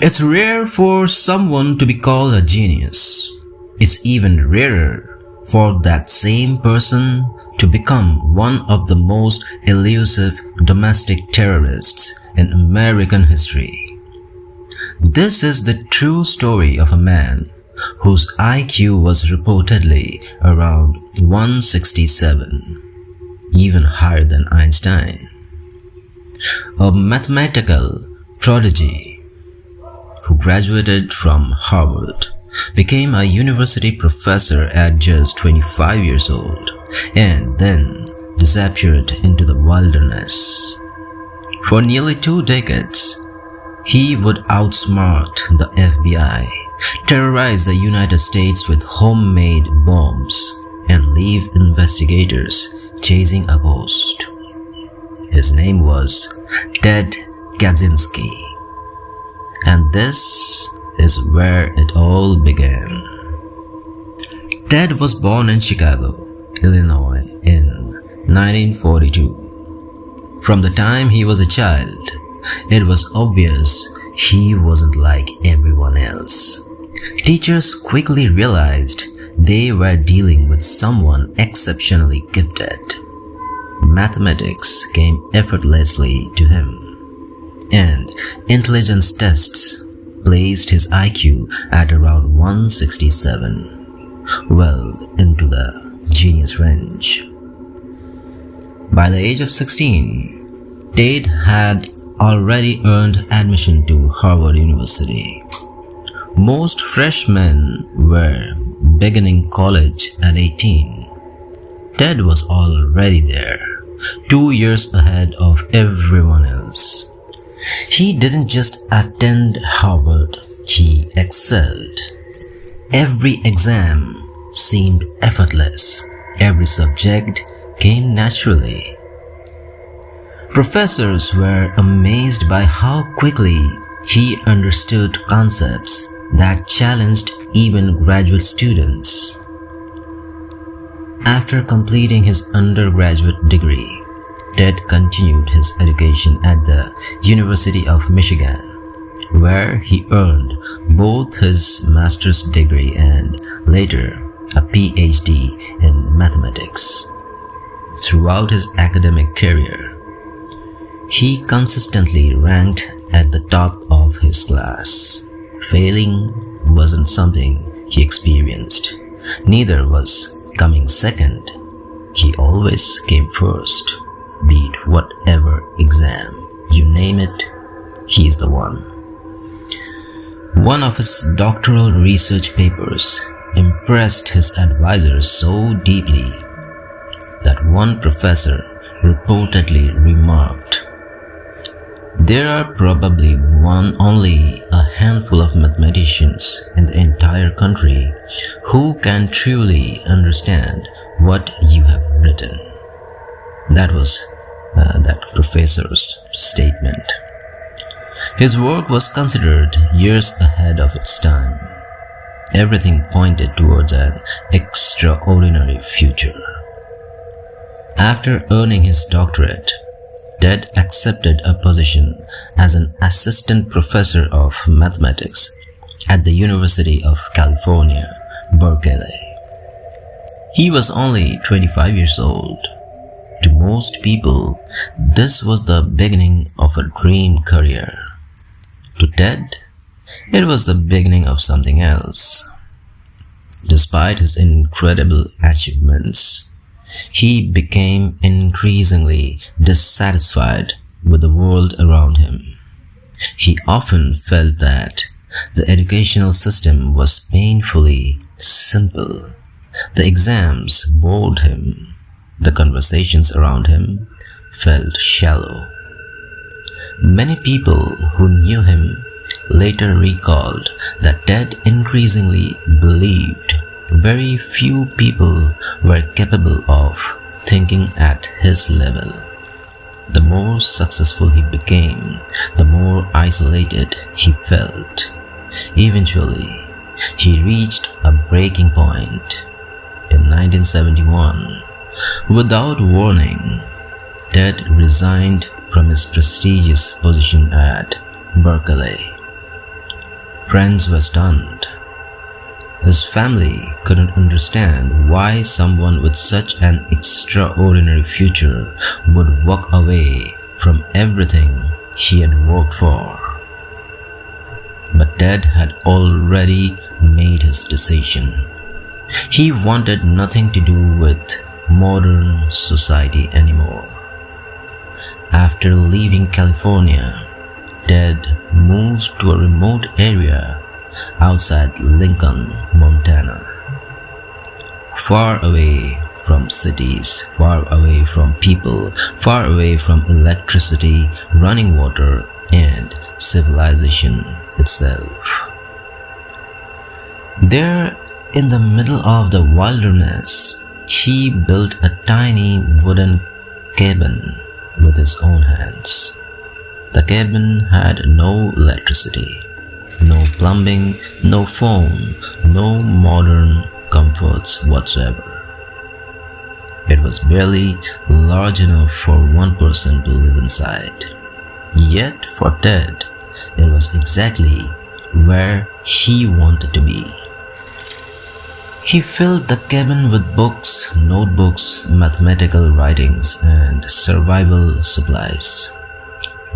It's rare for someone to be called a genius. It's even rarer for that same person to become one of the most elusive domestic terrorists in American history. This is the true story of a man whose IQ was reportedly around 167, even higher than Einstein. A mathematical prodigy who graduated from Harvard, became a university professor at just 25 years old, and then disappeared into the wilderness. For nearly 2 decades, he would outsmart the FBI, terrorize the United States with homemade bombs, and leave investigators chasing a ghost. His name was Ted Kaczynski. And this is where it all began. Ted was born in Chicago, Illinois in 1942. From the time he was a child, it was obvious he wasn't like everyone else. Teachers quickly realized they were dealing with someone exceptionally gifted. Mathematics came effortlessly to him, and intelligence tests placed his IQ at around 167, well into the genius range. By the age of 16, Ted had already earned admission to Harvard University. Most freshmen were beginning college at 18. Ted was already there, 2 years ahead of everyone else. He didn't just attend Harvard, he excelled. Every exam seemed effortless. Every subject came naturally. Professors were amazed by how quickly he understood concepts that challenged even graduate students. After completing his undergraduate degree, Ted continued his education at the University of Michigan, where he earned both his master's degree and later a PhD in mathematics. Throughout his academic career, he consistently ranked at the top of his class. Failing wasn't something he experienced. Neither was coming second. He always came first. Beat whatever exam, you name it, he's the one. One of his doctoral research papers impressed his advisors so deeply that one professor reportedly remarked, "There are probably only a handful of mathematicians in the entire country who can truly understand what you have written." That was that professor's statement. His work was considered years ahead of its time. Everything pointed towards an extraordinary future. After earning his doctorate, Ted accepted a position as an assistant professor of mathematics at the University of California, Berkeley. He was only 25 years old. To most people, this was the beginning of a dream career. To Ted, it was the beginning of something else. Despite his incredible achievements, he became increasingly dissatisfied with the world around him. He often felt that the educational system was painfully simple. The exams bored him. The conversations around him felt shallow. Many people who knew him later recalled that Ted increasingly believed very few people were capable of thinking at his level. The more successful he became, the more isolated he felt. Eventually, he reached a breaking point. In 1971, without warning, Ted resigned from his prestigious position at Berkeley. Friends were stunned. His family couldn't understand why someone with such an extraordinary future would walk away from everything he had worked for. But Ted had already made his decision. He wanted nothing to do with modern society anymore. After leaving California, Ted moved to a remote area outside Lincoln, Montana. Far away from cities, far away from people, far away from electricity, running water, and civilization itself. There, in the middle of the wilderness, he built a tiny wooden cabin with his own hands. The cabin had no electricity, no plumbing, no phone, no modern comforts whatsoever. It was barely large enough for one person to live inside. Yet for Ted, it was exactly where he wanted to be. He filled the cabin with books, notebooks, mathematical writings, and survival supplies.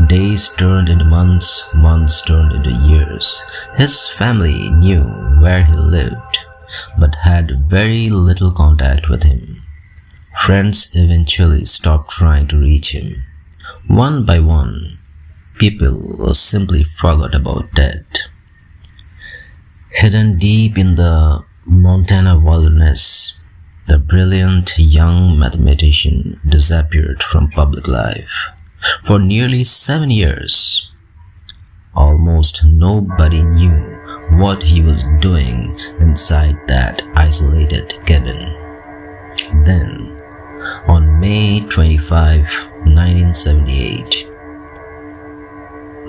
Days turned into months, months turned into years. His family knew where he lived, but had very little contact with him. Friends eventually stopped trying to reach him. One by one, people simply forgot about Ted. Hidden deep in the Montana wilderness, the brilliant young mathematician disappeared from public life. For nearly 7 years, almost nobody knew what he was doing inside that isolated cabin. Then, on May 25, 1978,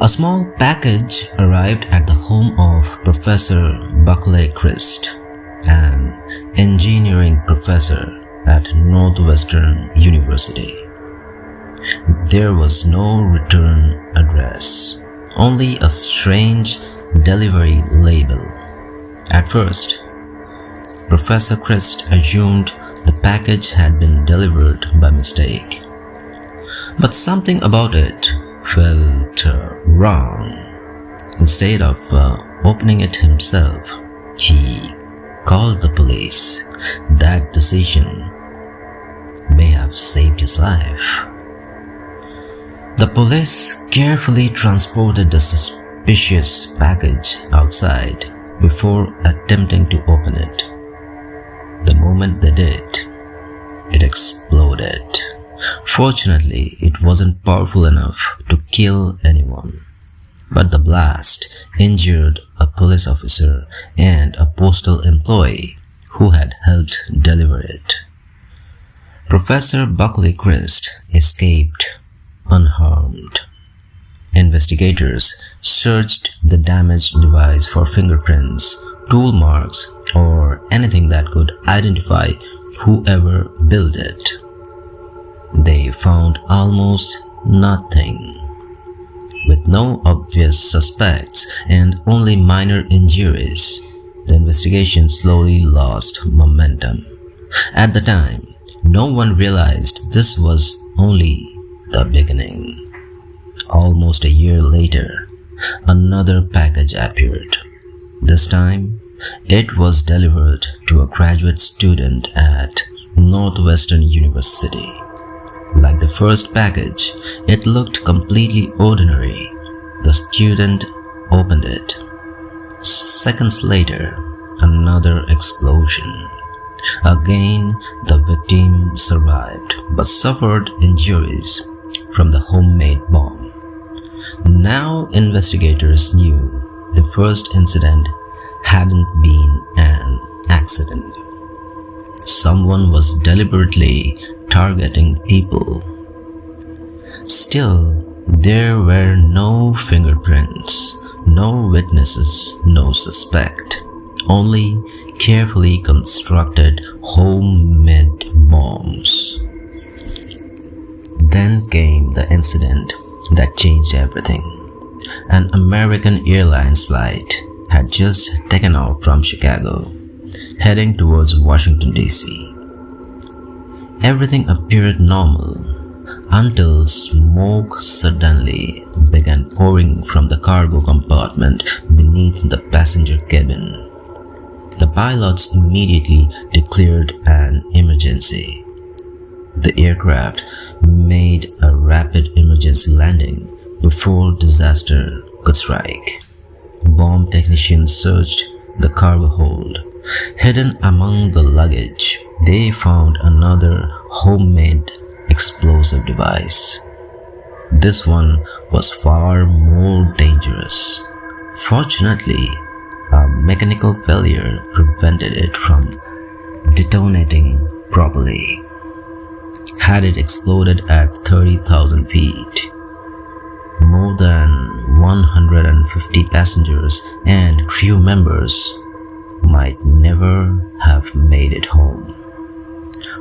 a small package arrived at the home of Professor Buckley Christ, an engineering professor at Northwestern University. There was no return address, only a strange delivery label. At first, Professor Christ assumed the package had been delivered by mistake. But something about it felt wrong. Instead of opening it himself, he called the police. That decision may have saved his life. The police carefully transported the suspicious package outside before attempting to open it. The moment they did, it exploded. Fortunately, it wasn't powerful enough to kill anyone, but the blast injured a police officer and a postal employee who had helped deliver it. Professor Buckley Christ escaped unharmed. Investigators searched the damaged device for fingerprints, tool marks, or anything that could identify whoever built it. They found almost nothing. With no obvious suspects and only minor injuries, the investigation slowly lost momentum. At the time, no one realized this was only the beginning. Almost a year later, another package appeared. This time, it was delivered to a graduate student at Northwestern University. Like the first package, it looked completely ordinary. The student opened it. Seconds later, another explosion. Again, the victim survived but suffered injuries from the homemade bomb. Now investigators knew the first incident hadn't been an accident. Someone was deliberately targeting people. Still, there were no fingerprints, no witnesses, no suspect, only carefully constructed homemade bombs. Then came the incident that changed everything. An American Airlines flight had just taken off from Chicago, heading towards Washington, D.C. Everything appeared normal until smoke suddenly began pouring from the cargo compartment beneath the passenger cabin. The pilots immediately declared an emergency. The aircraft made a rapid emergency landing before disaster could strike. Bomb technicians searched the cargo hold. Hidden among the luggage, they found another homemade explosive device. This one was far more dangerous. Fortunately, a mechanical failure prevented it from detonating properly. Had it exploded at 30,000 feet, more than 150 passengers and crew members might never have made it home.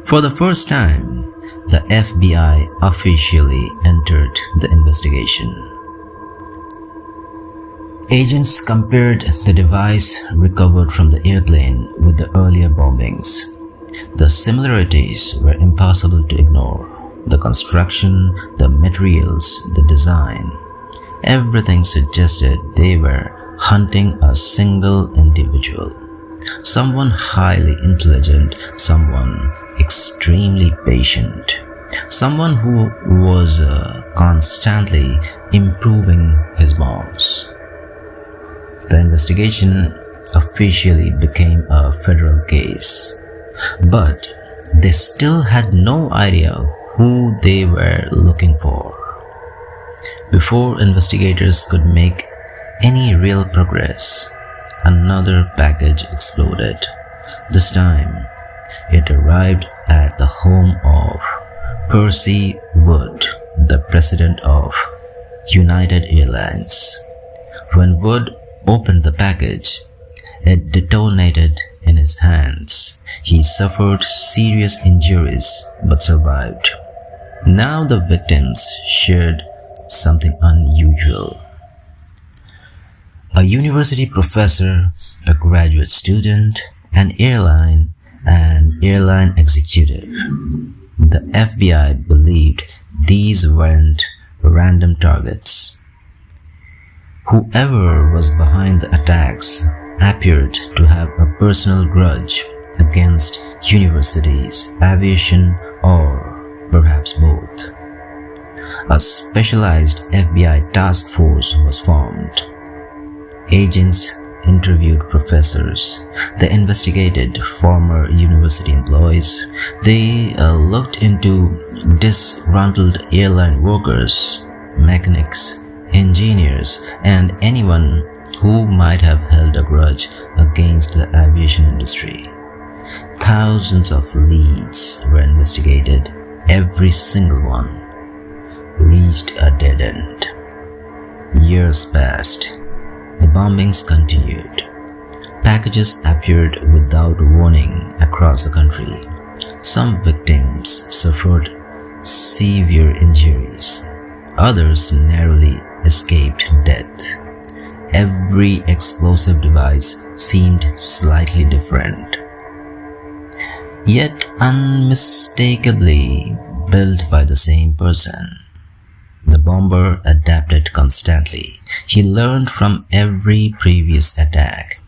For the first time, the FBI officially entered the investigation. Agents compared the device recovered from the airplane with the earlier bombings. The similarities were impossible to ignore. The construction, the materials, the design, everything suggested they were hunting a single individual. Someone highly intelligent, someone extremely patient, someone who was constantly improving his bombs. The investigation officially became a federal case, but they still had no idea who they were looking for. Before investigators could make any real progress, another package exploded. This time, it arrived at the home of Percy Wood, the president of United Airlines. When Wood opened the package, it detonated in his hands. He suffered serious injuries but survived. Now the victims shared something unusual. A university professor, a graduate student, an airline executive. The FBI believed these weren't random targets. Whoever was behind the attacks appeared to have a personal grudge against universities, aviation, or perhaps both. A specialized FBI task force was formed. Agents interviewed professors. They investigated former university employees. They looked into disgruntled airline workers, mechanics, engineers, and anyone who might have held a grudge against the aviation industry. Thousands of leads were investigated. Every single one reached a dead end. Years passed. The bombings continued. Packages appeared without warning across the country. Some victims suffered severe injuries. Others narrowly escaped death. Every explosive device seemed slightly different, yet unmistakably built by the same person. The bomber adapted constantly. He learned from every previous attack.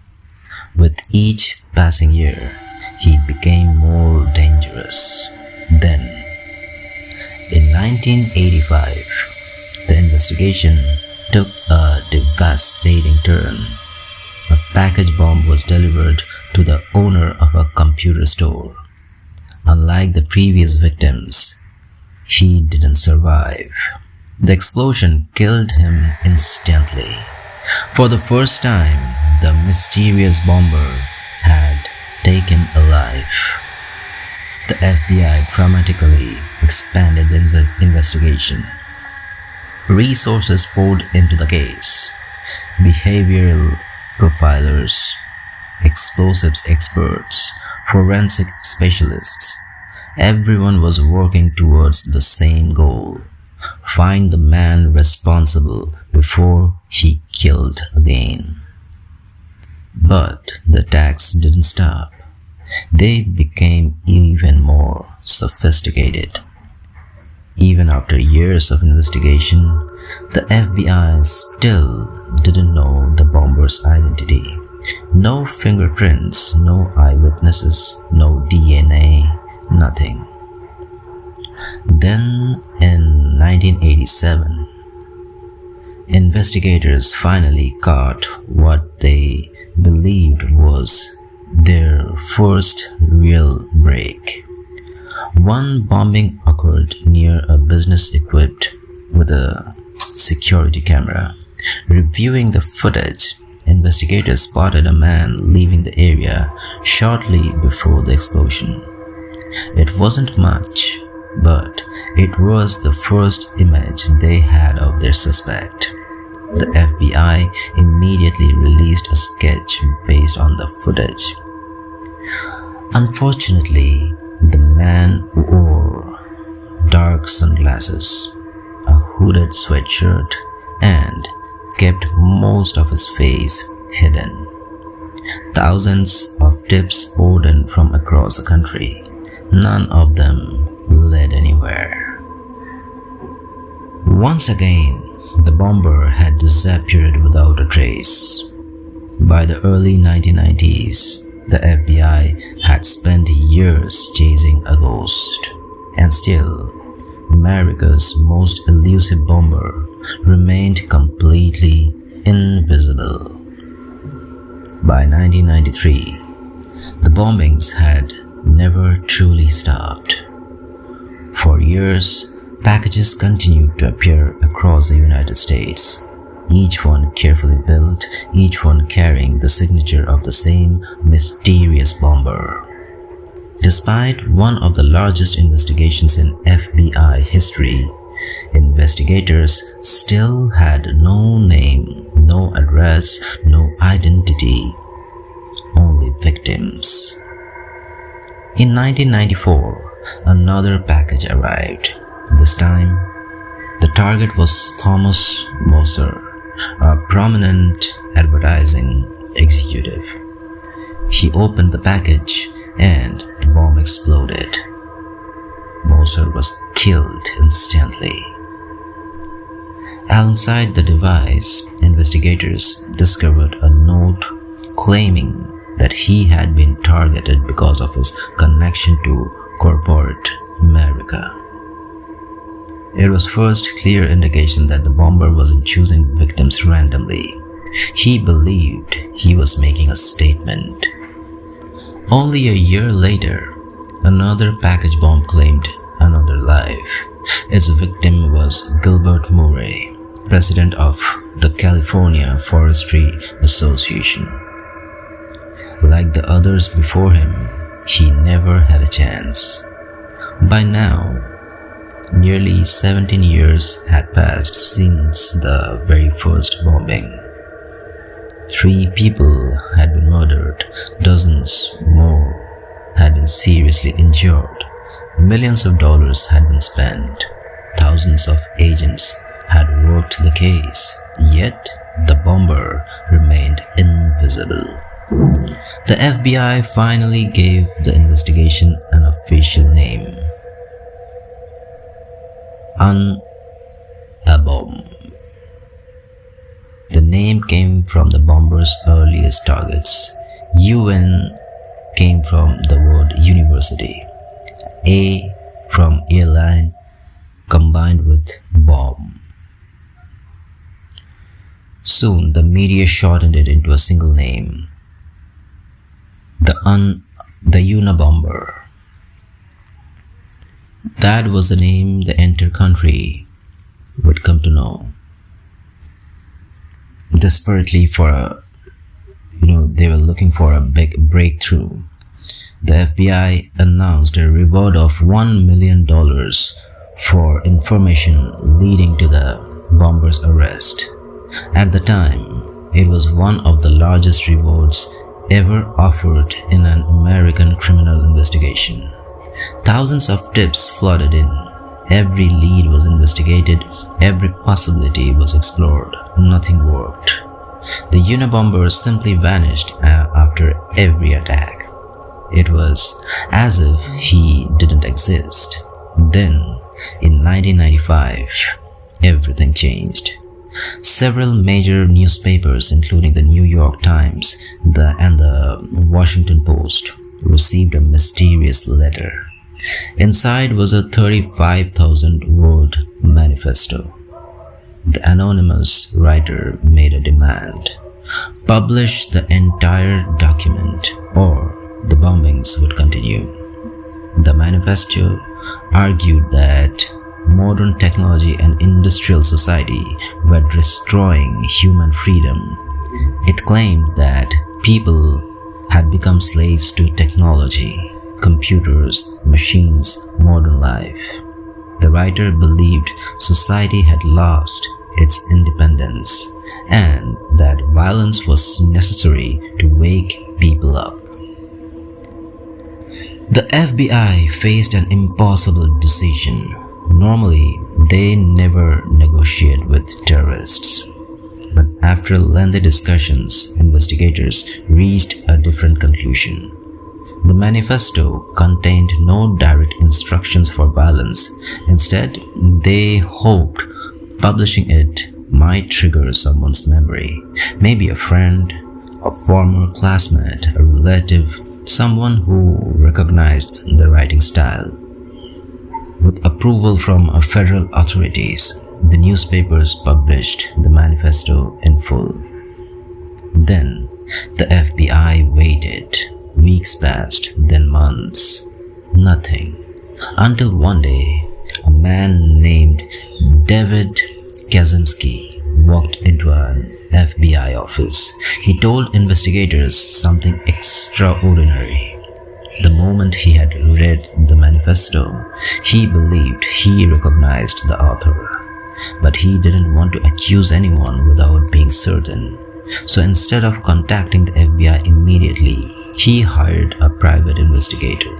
With each passing year, he became more dangerous. Then, in 1985, the investigation took a devastating turn. A package bomb was delivered to the owner of a computer store. Unlike the previous victims, he didn't survive. The explosion killed him instantly. For the first time, the mysterious bomber had taken a life. The FBI dramatically expanded the investigation. Resources poured into the case. Behavioral profilers, explosives experts, forensic specialists. Everyone was working towards the same goal: find the man responsible before he killed again. But the attacks didn't stop. They became even more sophisticated. Even after years of investigation, the FBI still didn't know the bomber's identity. No fingerprints, no eyewitnesses, no DNA, nothing. Then in 1987, investigators finally caught what they believed was their first real break. One bombing occurred near a business equipped with a security camera. Reviewing the footage, investigators spotted a man leaving the area shortly before the explosion. It wasn't much, but it was the first image they had of their suspect. The FBI immediately released a sketch based on the footage. Unfortunately, the man wore dark sunglasses, a hooded sweatshirt, and kept most of his face hidden. Thousands of tips poured in from across the country. None of them led anywhere. Once again, the bomber had disappeared without a trace. By the early 1990s, the FBI had spent years chasing a ghost, and still, America's most elusive bomber remained completely invisible. By 1993, the bombings had never truly stopped. For years, packages continued to appear across the United States, each one carefully built, each one carrying the signature of the same mysterious bomber. Despite one of the largest investigations in FBI history, investigators still had no name, no address, no identity, only victims. In 1994, another package arrived. This time, the target was Thomas Moser, a prominent advertising executive. He opened the package and the bomb exploded. Moser was killed instantly. Alongside the device, investigators discovered a note claiming that he had been targeted because of his connection to corporate America. It was first clear indication that the bomber wasn't choosing victims randomly. He believed he was making a statement. Only a year later, another package bomb claimed another life. Its victim was Gilbert Murray, president of the California Forestry Association. Like the others before him, he never had a chance. By now, nearly 17 years had passed since the very first bombing. 3 people had been murdered, dozens more had been seriously injured, millions of dollars had been spent, thousands of agents had worked the case, yet the bomber remained invisible. The FBI finally gave the investigation an official name: Unabomber. The name came from the bomber's earliest targets. UN came from the word university. A from airline combined with bomb. Soon the media shortened it into a single name: the Unabomber. That was the name the entire country would come to know. Desperately they were looking for a big breakthrough. The FBI announced a reward of $1 million for information leading to the bomber's arrest. At the time, it was one of the largest rewards ever offered in an American criminal investigation. Thousands of tips flooded in. Every lead was investigated, every possibility was explored. Nothing worked. The The Unabomber simply vanished after every attack. It was as if he didn't exist. Then, in 1995, everything changed. Several major newspapers, including the New York Times and the Washington Post, received a mysterious letter. Inside was a 35,000-word manifesto. The anonymous writer made a demand: publish the entire document or the bombings would continue. The manifesto argued that modern technology and industrial society were destroying human freedom. It claimed that people had become slaves to technology, computers, machines, modern life. The writer believed society had lost its independence and that violence was necessary to wake people up. The FBI faced an impossible decision. Normally, they never negotiate with terrorists. But after lengthy discussions, investigators reached a different conclusion. The manifesto contained no direct instructions for violence. Instead, they hoped publishing it might trigger someone's memory, maybe a friend, a former classmate, a relative, someone who recognized the writing style. With approval from federal authorities, the newspapers published the manifesto in full. Then, the FBI waited. Weeks passed, then months. Nothing. Until one day, a man named Ted Kaczynski walked into an FBI office. He told investigators something extraordinary. The moment he had read the manifesto, he believed he recognized the author. But he didn't want to accuse anyone without being certain. So instead of contacting the FBI immediately, he hired a private investigator.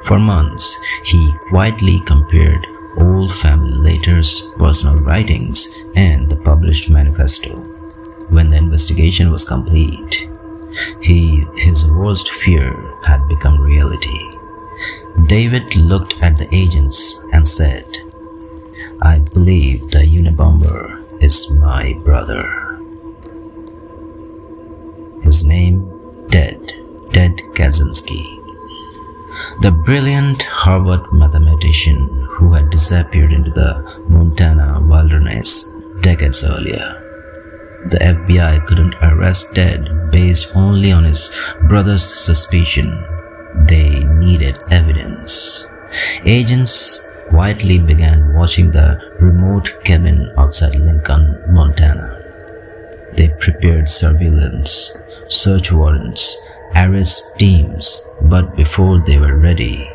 For months, he quietly compared old family letters, personal writings, and the published manifesto. When the investigation was complete, his worst fear had become reality. David looked at the agents and said, "I believe the Unabomber is my brother." His name, Ted Kaczynski. The brilliant Harvard mathematician who had disappeared into the Montana wilderness decades earlier. The FBI couldn't arrest Ted based only on his brother's suspicion. They needed evidence. Agents quietly began watching the remote cabin outside Lincoln, Montana. They prepared surveillance, search warrants, arrest teams, but before they were ready,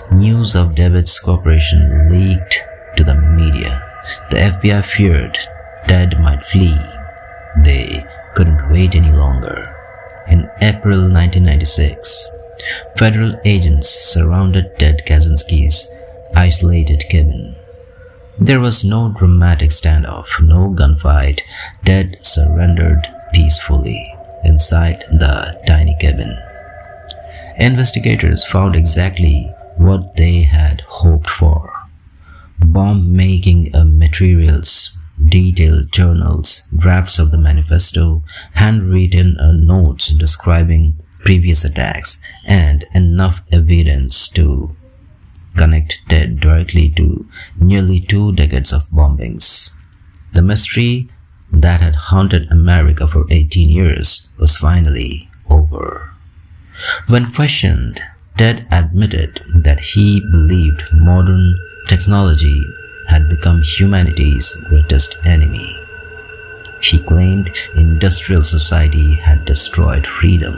news of David's cooperation leaked to the media. The FBI feared Ted might flee. They couldn't wait any longer. In April 1996, federal agents surrounded Ted Kaczynski's isolated cabin. There was no dramatic standoff, no gunfight. Ted surrendered peacefully inside the tiny cabin. Investigators found exactly what they had hoped for: bomb-making materials, detailed journals, drafts of the manifesto, handwritten notes describing previous attacks, and enough evidence to connect Ted directly to nearly 2 decades of bombings. The mystery that had haunted America for 18 years was finally over. When questioned, Ted admitted that he believed modern technology had become humanity's greatest enemy. He claimed industrial society had destroyed freedom,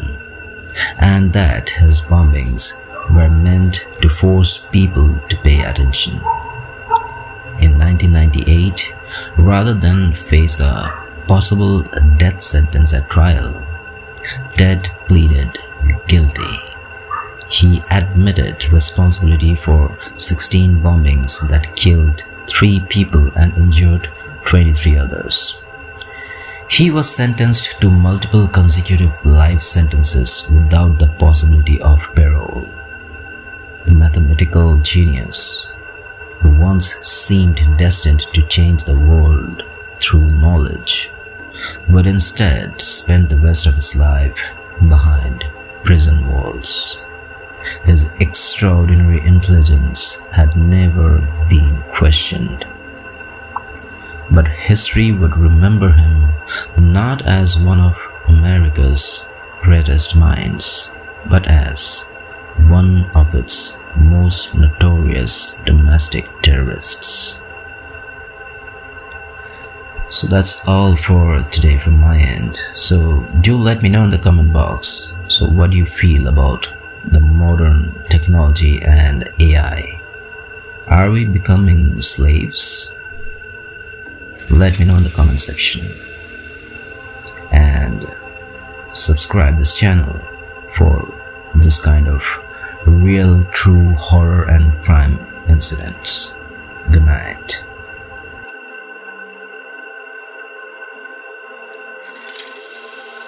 and that his bombings were meant to force people to pay attention. In 1998, rather than face a possible death sentence at trial, Ted pleaded guilty. He admitted responsibility for 16 bombings that killed 3 people and injured 23 others. He was sentenced to multiple consecutive life sentences without the possibility of parole. The mathematical genius who once seemed destined to change the world through knowledge, but instead spent the rest of his life behind prison walls. His extraordinary intelligence had never been questioned. But history would remember him not as one of America's greatest minds, but as one of its most notorious domestic terrorists. So that's all for today from my end. So do let me know in the comment box. So what do you feel about the modern technology and AI? Are we becoming slaves? Let me know in the comment section. And subscribe this channel for this kind of real, true horror and crime incidents. Good night.